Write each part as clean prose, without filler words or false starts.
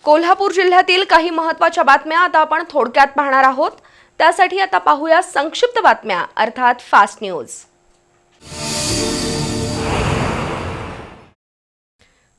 कोल्हापूर जिल्ह्यातील काही महत्त्वाच्या बातम्या आता आपण थोडक्यात पाहणार आहोत। त्यासाठी आता पाहूया संक्षिप्त बातम्या अर्थात फास्ट न्यूज।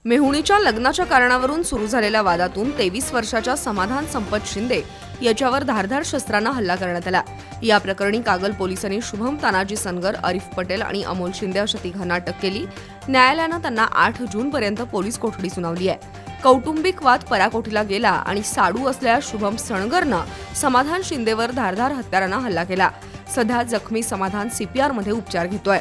मेहुणीच्या लग्नाच्या कारणावरून सुरू झालेल्या वादातून 23 वर्षाच्या समाधान संपत शिंदे याच्यावर धारधार शस्त्राने हल्ला करण्यात आला। या प्रकरणी कागल पोलिसांनी शुभम तानाजी सनगर, आरिफ पटेल आणि अमोल शिंदे अशा तिघांना अटक केली। न्यायालयाने त्यांना 8 जून पर्यंत पोलीस कोठडी सुनावली आहे। कौटुंबिक वाद पराकोटीला गेला आणि साडू असलेल्या शुभम सणगरनं समाधान शिंदेवर धारधार हत्याराने हल्ला केला। सध्या जखमी समाधान सीपीआर मध्ये उपचार घेतोय।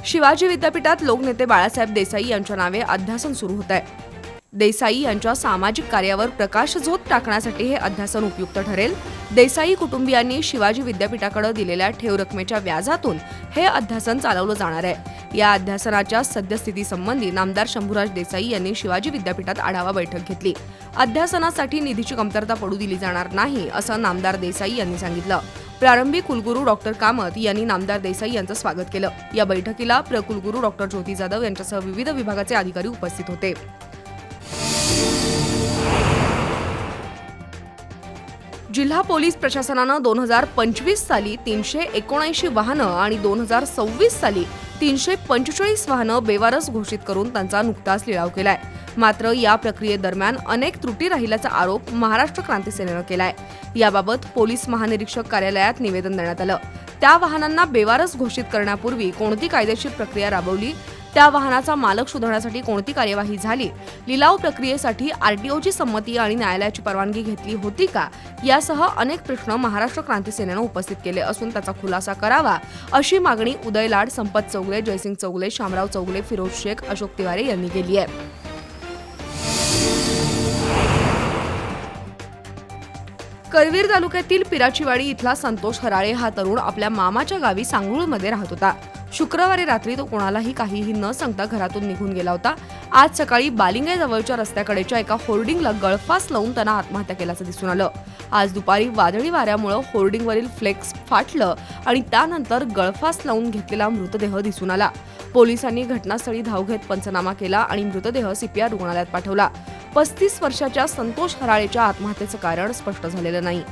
शिवाजी विद्यापीठात लोकनेते बाळासाहेब देसाई यांच्या नावे अध्यासन सुरू होत आहे। देसाई यांच्या सामाजिक कार्यावर प्रकाशझोत टाकण्यासाठी हे अध्यासन उपयुक्त ठरेल। देसाई कुटुंबियांनी शिवाजी विद्यापीठाकडे दिलेल्या ठेव रकमेच्या व्याजातून हे अध्यासन चालवलं जाणार आहे। या अध्यासनाच्या सद्यस्थितीसंबंधी नामदार शंभूराज देसाई यांनी शिवाजी विद्यापीठात आढावा बैठक घेतली। अध्यासनासाठी निधीची कमतरता पडू दिली जाणार नाही असं नामदार देसाई यांनी सांगितलं। प्रारंभी कुलगुरू डॉक्टर कामत यांनी नामदार देसाई यांचं स्वागत केलं। या बैठकीला प्रकुलगुरू डॉक्टर ज्योती जाधव यांच्यासह विविध विभागाचे अधिकारी उपस्थित होते। जिल्हा पोलीस प्रशासनानं 2025 साली 379 वाहनं आणि 2026 साली 345 वाहनं बेवारस घोषित करून त्यांचा नुकताच लिलाव केलाय। मात्र या प्रक्रियेदरम्यान अनेक त्रुटी राहिल्याचा आरोप महाराष्ट्र क्रांती सेनेनं केलाय। याबाबत पोलीस महानिरीक्षक कार्यालयात निवेदन देण्यात आलं। त्या वाहनांना बेवारस घोषित करण्यापूर्वी कोणती कायदेशीर प्रक्रिया राबवली, त्या वाहनाचा मालक शोधण्यासाठी कोणती कार्यवाही झाली, लिलाव प्रक्रियेसाठी आरटीओची संमती आणि न्यायालयाची परवानगी घेतली होती का, यासह अनेक प्रश्न महाराष्ट्र क्रांती सेनेनं उपस्थित केले असून त्याचा खुलासा करावा अशी मागणी उदय लाड, संपत चौगले, जयसिंग चौगले, शामराव चौगले, फिरोज शेख, अशोक तिवारे यांनी केली आहे। करवीर तालुक्यातील पिराचीवाडी इथला संतोष हराळे हा तरुण आपल्या मामाच्या गावी सांगुळमध्ये राहत होता। शुक्रवारी रात्री तो कोणालाही काहीही न सांगता घरातून निघून गेला होता। आज सकाळी बालिंगे जवळच्या रस्त्याकडेच्या एका होर्डिंगला गळफास लावून त्यानं आत्महत्या केल्याचं दिसून आलं। आज दुपारी वादळी वाऱ्यामुळे होर्डिंगवरील फ्लेक्स फाटलं आणि त्यानंतर गळफास लावून घेतलेला मृतदेह दिसून आला। पोलिसांनी घटनास्थळी धाव घेत पंचनामा केला आणि मृतदेह सीपीआर रुग्णालयात पाठवला। 35 वर्षाच्या संतोष हराळेच्या आत्महत्येचं कारण स्पष्ट झालेलं नाही।